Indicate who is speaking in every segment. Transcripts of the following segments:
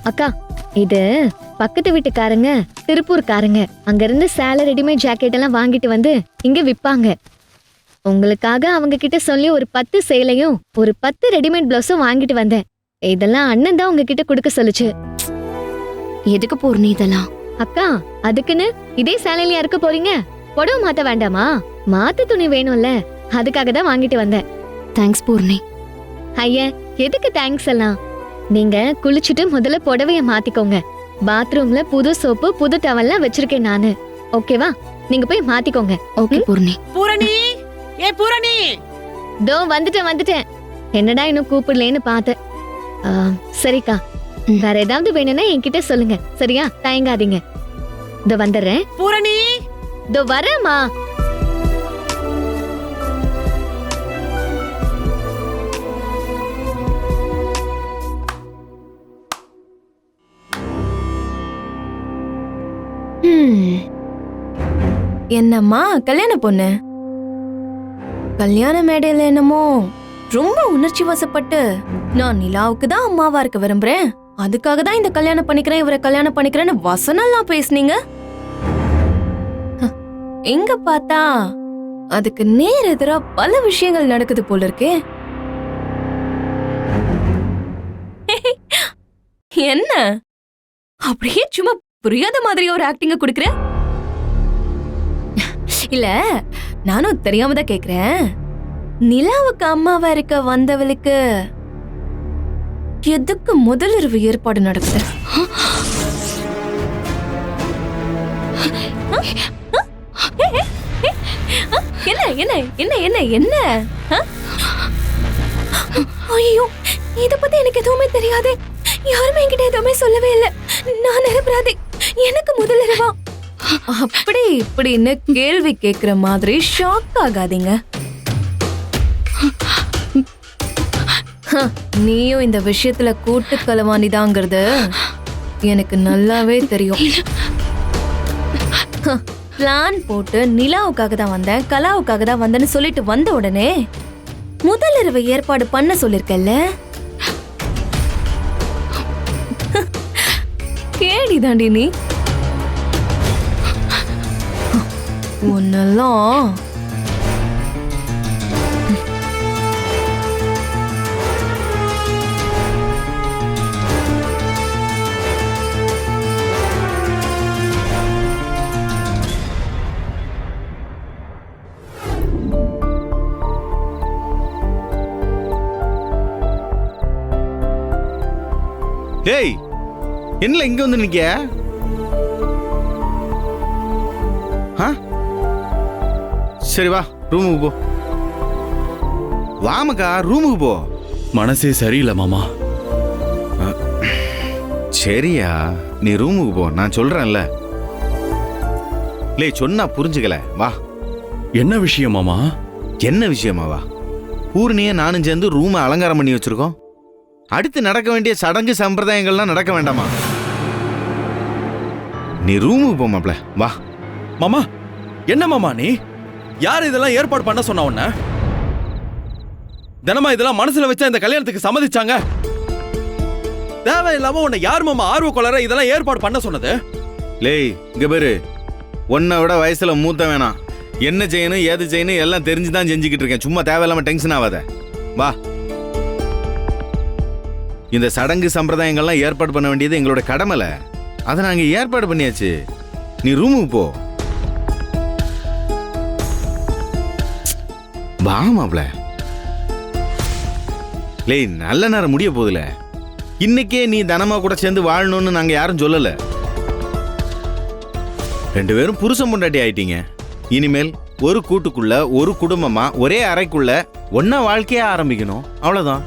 Speaker 1: அக்கா, இது பக்கத்து வீட்டுக்காரங்க திருப்பூர்காரங்க அங்க இருந்து சேலை ரெடிமேட் ஜாக்கெட் எல்லாம் வாங்கிட்டு வந்து இங்க விப்பாங்க. உங்களுக்காக அவங்க கிட்ட சொல்லி ஒரு 10 சேலையும் ஒரு 10 ரெடிமேட் பிளவுஸும் வாங்கிட்டு வந்தேன். இதெல்லாம் அண்ணன் தான் உங்ககிட்ட கொடுக்க சொல்லுச்சு.
Speaker 2: எதுக்கு பூர்ணி இதெல்லாம்?
Speaker 1: அக்கா, அதுக்குன்னு இதே சேலையில இருக்க போறீங்க? புடவை மாத்த வேண்டாமா? மாத்து துணி வேணும்ல, அதுக்காக தான் வாங்கிட்டு வந்தேன்.
Speaker 2: தேங்க்ஸ் பூர்ணி.
Speaker 1: ஐயா, எதுக்கு தேங்க்ஸ் எல்லாம்? நீங்க குளிச்சுட்டு முதல்ல புடவைய மாத்திக்கோங்க. பாத்ரூம்ல புது சோப்பு புது டவல்லாம் வச்சிருக்கேன் நானு. ஓகேவா? நீங்க போய் மாத்திக்கோங்க.
Speaker 2: ஓகே பூர்ணி.
Speaker 3: பூரணி, ஏ பூரணி.
Speaker 1: தோ வந்துட்டேன். என்னடா இன்னும் கூப்பிடலேன்னு பார்த்தேன். சரிக்கா, வேற ஏதாவது வேணும்னா என்கிட்ட சொல்லுங்க. சரியா? தயங்காதீங்க. இதோ வந்துடுறேன்.
Speaker 3: பூரணி,
Speaker 1: இதோ வரேம்மா.
Speaker 4: என்னம்மா கல்யாண பொண்ணு, கல்யாண மேடையில என்னமோ ரொம்ப உணர்ச்சி வசப்பட்டு நான் நிலாவுக்கு தான் அம்மாவா இருக்க விரும்புறேன், அதுக்காக தான் இந்த கல்யாணம் பண்ணிக்கிறேன் இவரை கல்யாணம் பண்ணிக்கிறேன்னு வசனம்லாம் பேசுனீங்க. எங்க பார்த்தா அதுக்கு நேர் எதிரா பல விஷயங்கள் நடக்குது போல இருக்கே. என்ன அப்படியே சும்மா புரியாத மாதிரி ஒரு ஆக்டிங்க குடுக்கற? இல்ல, நானும் தெரியாம தான் கேக்குறேன். நிலாவுக்கு அம்மாவா இருக்க வந்தவளுக்கு எதுக்கு முதலிரவு ஏற்பாடு நடக்குது? என்ன என்ன என்ன என்ன என்ன? ஐயோ, இத பத்தி எனக்கு எதுவுமே தெரியாது. யாருமே என்கிட்ட எதுவுமே சொல்லவே இல்லை. நான் நிரபராதி, எனக்கு முதலிரவா? அப்படி இப்படின்னு கேள்வி கேக்குற மாதிரி ஷாக் ஆகாதீங்க. நீயும் இந்த விஷயத்துல கூட்டு களவாணிதாங்கிறது எனக்கு நல்லாவே தெரியும். பிளான் போட்டு நிலாவுக்காக தான் வந்தேன், கலாவுக்காக தான் வந்தேன்னு சொல்லிட்டு வந்த உடனே முதலிரவு ஏற்பாடு பண்ண சொல்லிருக்கல்ல. கேடி தாண்டி நீ. உன்னெல்லாம்
Speaker 5: டேய், என்ன இங்க வந்து நிக்க? சரி வா, ரூமுக்கு போ. வாமக்கா, ரூமுக்கு போ.
Speaker 6: மனசே சரியில்லை மாமா.
Speaker 5: சரியா, நீ ரூமுக்கு போ, நான் சொல்றேன்ல. லே, சொன்னா புரிஞ்சுக்கல. வா.
Speaker 6: என்ன விஷயம் மாமா?
Speaker 5: என்ன விஷயமாவா? பூர்ணிய நானும் சேர்ந்து ரூமை அலங்காரம் பண்ணி வச்சிருக்கோம். அடுத்து நடக்க வேண்டிய சடங்கு சம்பிரதாயங்கள்லாம் நடக்க வேண்டாமா? நீ ரூமுக்கு போ மாப்ள. வா.
Speaker 6: மாமா, என்ன மாமா நீ? யார் இதெல்லாம் ஏற்பாடு பண்ண சொன்ன உன்ன? தினமா இதெல்லாம் மனசுல வச்சா இந்த கல்யாணத்துக்கு சம்மதிச்சாங்க? தேவையில்லாம உன்னை யார் மாமா ஆர்வ கொள்ளற இதெல்லாம் ஏற்பாடு பண்ண சொன்னது?
Speaker 5: லேய், இங்க பேரு, உன்னை விட வயசுல மூத்த வேணாம். என்ன செய்யணும் ஏது செய்யணும் எல்லாம் தெரிஞ்சுதான் செஞ்சுக்கிட்டு இருக்கேன். சும்மா தேவையில்லாம டென்ஷன் ஆகாத. வா. இந்த சடங்கு சம்பிரதாயங்கள்லாம் ஏற்பாடு பண்ண வேண்டியது எங்களோட கடமைல. அதை நாங்க ஏற்பாடு பண்ணியாச்சு. நீ ரூமுக்கு போ. வா மாப்ள. லேய், நல்ல நேரம் முடிய போதுல. இன்னைக்கே நீ தனமா கூட சேர்ந்து வாழணும்னு நாங்க யாரும் சொல்லல. 2 பேரும் புருஷன் பொண்டாட்டி ஆயிட்டீங்க. இனிமேல் ஒரு கூட்டுக்குள்ள ஒரு குடும்பமா ஒரே அறைக்குள்ள ஒன்னா வாழ்க்கைய ஆரம்பிக்கணும். அவ்வளவுதான்.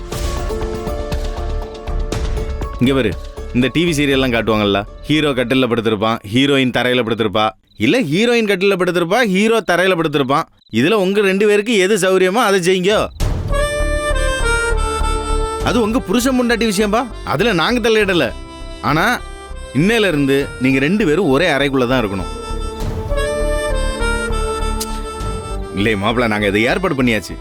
Speaker 5: இங்க பாரு, இந்த டிவி சீரியல்லாம் காட்டுவாங்கல்ல, ஹீரோ கட்டில படுத்திருப்பான், ஹீரோயின் தரையில படுத்திருப்பா, இல்ல ஹீரோயின் கட்டில படுத்திருப்பா, ஹீரோ தரையில படுத்திருப்பான். இதுல உங்க 2 பேருக்கு எது சௌரியமோ அதை செய்யுங்க. அது உங்க புருஷன் பொண்டாட்டி விஷயம்பா, அதுல நாங்க தலையிடல. ஆனா இன்னையில இருந்து நீங்க 2 பேரும் ஒரே அறைக்குள்ளதான் இருக்கணும். இல்லை மாப்பிள்ள, நாங்க இதை ஏற்பாடு பண்ணியாச்சு.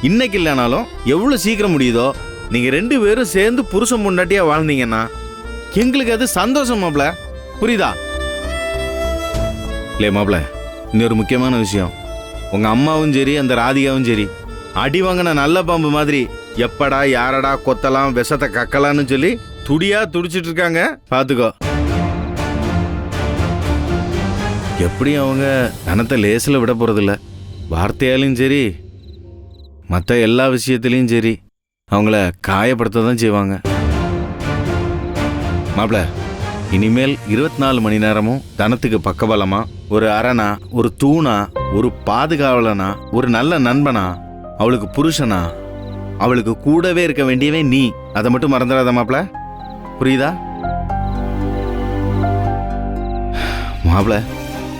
Speaker 5: இன்னைக்கு இல்லைனாலும் எவ்வளோ சீக்கிரம் முடியுதோ நீங்கள் 2 பேரும் சேர்ந்து புருஷன் முன்னாட்டியாக வாழ்ந்தீங்கன்னா எங்களுக்கு அது சந்தோஷம் மாப்ள. புரியுதா? இல்லையே மாப்ள, இன்னொரு முக்கியமான விஷயம். உங்கள் அம்மாவும் சரி அந்த ராதிகாவும் சரி அடி வாங்கின நல்ல பாம்பு மாதிரி எப்படா யாரடா கொத்தலாம் விஷத்தை கக்கலான்னு சொல்லி துடியா துடிச்சிட்டு இருக்காங்க. பார்த்துக்கோ. எப்படி அவங்க தனத்தை லேசில் விட போகிறதில்ல. வார்த்தையாலையும் சரி மற்ற எல்லா விஷயத்துலையும் சரி அவங்கள காயப்படுத்த தான் செய்வாங்க. மாப்ள, இனிமேல் 24 மணி நேரமும் தனத்துக்கு பக்கபலமா ஒரு அரணா, ஒரு தூணா, ஒரு பாதுகாவலனா, ஒரு நல்ல நண்பனா, அவளுக்கு புருஷனா, அவளுக்கு கூடவே இருக்க வேண்டியவன் நீ. அதை மட்டும் மறந்துடாத மாப்ள. புரியுதா? மாப்ள,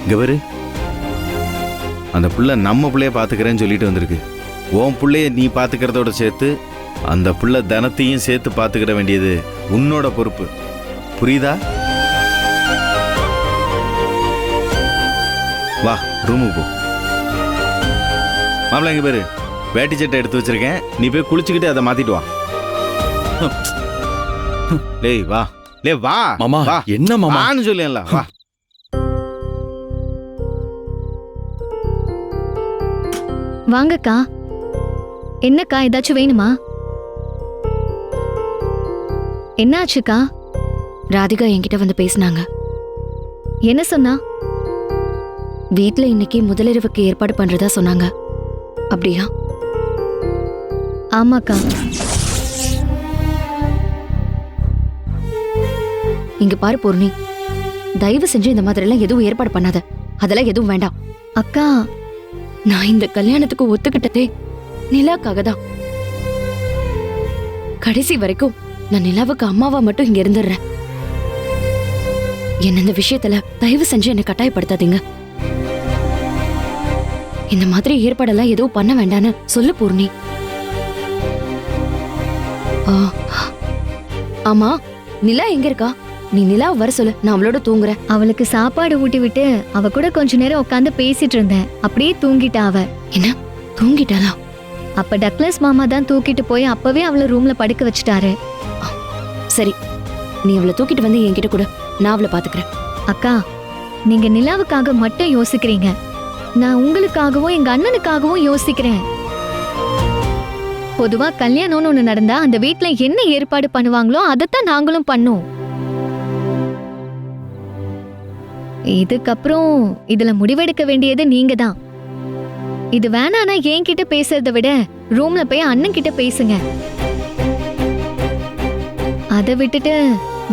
Speaker 5: இங்க பாரு, அந்த புள்ள நம்ம பிள்ளைய பாத்துக்கிறேன்னு சொல்லிட்டு வந்திருக்கு. உன் பிள்ளைய நீ பாத்துக்கிறதோட சேர்த்து அந்த புள்ள தனத்தையும் சேர்த்து பாத்துக்கிட வேண்டியது உன்னோட பொறுப்பு. புரியுதா? வா, ரூமுக்கு போ. மாப்பிள்ள, இங்க பேரு வேட்டி சட்டை எடுத்து வச்சிருக்கேன். நீ போய் குளிச்சுக்கிட்டு அதை மாத்திட்டு வா. லேய் வா, லே வா
Speaker 6: மாமா.
Speaker 5: வா.
Speaker 6: என்ன மாமா?
Speaker 5: வான்னு சொல்லியல்ல, வா.
Speaker 1: வாங்கக்கா. என்னக்கா, ஏதாச்சும் வேணுமா? என்னாச்சுக்கா?
Speaker 2: ராதிகா என்கிட்ட வந்து பேசினாங்க.
Speaker 1: என்ன சொன்னா?
Speaker 2: வீட்ல இன்னைக்கு முதலிரவுக்கு ஏற்பாடு பண்றதா சொன்னாங்க. அப்படியா?
Speaker 1: ஆமாக்கா.
Speaker 2: இங்க பாரு பூர்ணி, தயவு செஞ்சு இந்த மாதிரி எல்லாம் எதுவும் ஏற்பாடு பண்ணாத. அதெல்லாம் எதுவும் வேண்டாம்.
Speaker 1: அக்கா,
Speaker 2: நான் இந்த கல்யாணத்துக்கு ஒத்துக்கிட்டதே நிலாக்காக தான். கடைசி வரைக்கும் நான் நிலாவுக்கு அம்மாவா மட்டும் இங்க இருந்துடுறேன். என்ன இந்த விஷயத்துல தயவு செஞ்சு என்னை கட்டாயப்படுத்தாதீங்க. இந்த மாதிரி ஏற்பாடெல்லாம் எதுவும் பண்ண வேண்டான்னு சொல்லு பூர்ணி. ஆமா, நிலா எங்க இருக்கா? நீ நிலாவை வர சொல்லு, நான் அவளோட தூங்குறேன்.
Speaker 1: அவளுக்கு சாப்பாடு ஊட்டி விட்டு அவ கூட கொஞ்ச நேரம் உட்காந்து பேசிட்டு இருந்தேன். அப்படியே தூங்கிட்டா அவ.
Speaker 2: என்ன, தூங்கிட்டாளா?
Speaker 1: அப்ப டக்ளஸ் மாமா தான் தூக்கிட்டு போய் அப்பவே அவளை ரூம்ல படுக்க வச்சுட்டாரு.
Speaker 2: சரி, நீ அவளை தூக்கிட்டு வந்து என்கிட்ட கூட, நான் அவளை பாத்துக்கிறேன்.
Speaker 1: அக்கா, நீங்க நிலாவுக்காக மட்டும் யோசிக்கிறீங்க. நான் உங்களுக்காகவும் எங்க அண்ணனுக்காகவும் யோசிக்கிறேன். பொதுவா கல்யாணம்னு ஒண்ணு நடந்தா அந்த வீட்ல என்ன ஏற்பாடு பண்ணுவாங்களோ அதைத்தான் நாங்களும் பண்ணோம். இதுக்கப்புறம் இதுல முடிவெடுக்க வேண்டியது நீங்க தான். இது வேணானா என்கிட்ட பேசுறதை விட ரூம்ல போய் அண்ணன் கிட்ட பேசுங்க. அதை விட்டுட்டு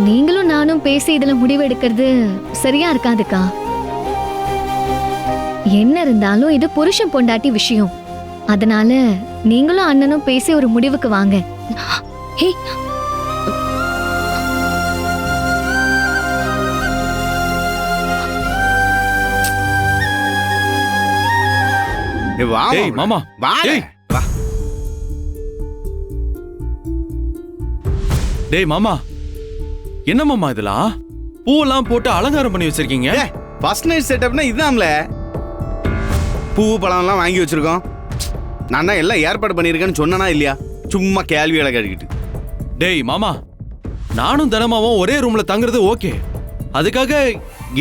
Speaker 1: நீங்களும் நானும் பேசி இதுல முடிவெடுக்கிறது சரியா இருக்காதுக்கா. என்ன இருந்தாலும் இது புருஷன் பொண்டாட்டி விஷயம். அதனால நீங்களும் அண்ணனும் பேசி ஒரு முடிவுக்கு வாங்க.
Speaker 2: ஹே,
Speaker 5: ஏய், வா
Speaker 6: டேய் மாமா.
Speaker 5: வா.
Speaker 6: டேய்.
Speaker 5: வா.
Speaker 6: டேய் மாமா, என்ன மாமா இதெல்லாம்? பூவெல்லாம் போட்டு அலங்காரம் பண்ணி வச்சிருக்கீங்க.
Speaker 5: ஃபர்ஸ்ட் நைட் செட்டப்னா இதான்ல. பூ பழம்லாம் வாங்கி வச்சிருக்கோம். நான் தான் எல்லாம் ஏற்பாடு பண்ணியிருக்கேன்னு சொன்னனா இல்லையா? சும்மா கேள்விகளை கேட்டுக்கிட்டு.
Speaker 6: டேய் மாமா, நானும் தினமாவும் ஒரே ரூம்ல தங்குறது ஓகே. அதுக்காக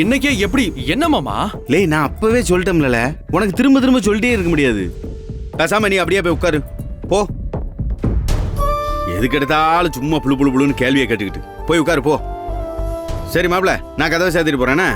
Speaker 6: இன்னைக்கே எப்படி? என்ன மாமா?
Speaker 5: லே, நான் அப்பவே சொல்லிட்டேன்ல, உனக்கு திரும்ப திரும்ப சொல்லிட்டே இருக்க முடியாது. பேசாம நீ அப்படியே போய் உட்காரு போ. எதுக்கு எடுத்தாலும் சும்மா புழு புழு புழுன்னு கேள்வியை கேட்டுக்கிட்டு போய் உட்காரு போ. சரி மாப்பிள்ள, நான் கதவை சேர்த்துட்டு போறேனே.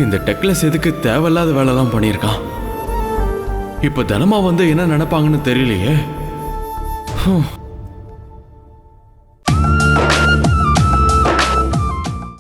Speaker 6: இந்த டெக்லஸ் எதுக்கு தேவையில்லாத வேலைலாம் பண்ணியிருக்கான்? இப்ப தினமா வந்து என்ன நினைப்பாங்கன்னு தெரியலையே.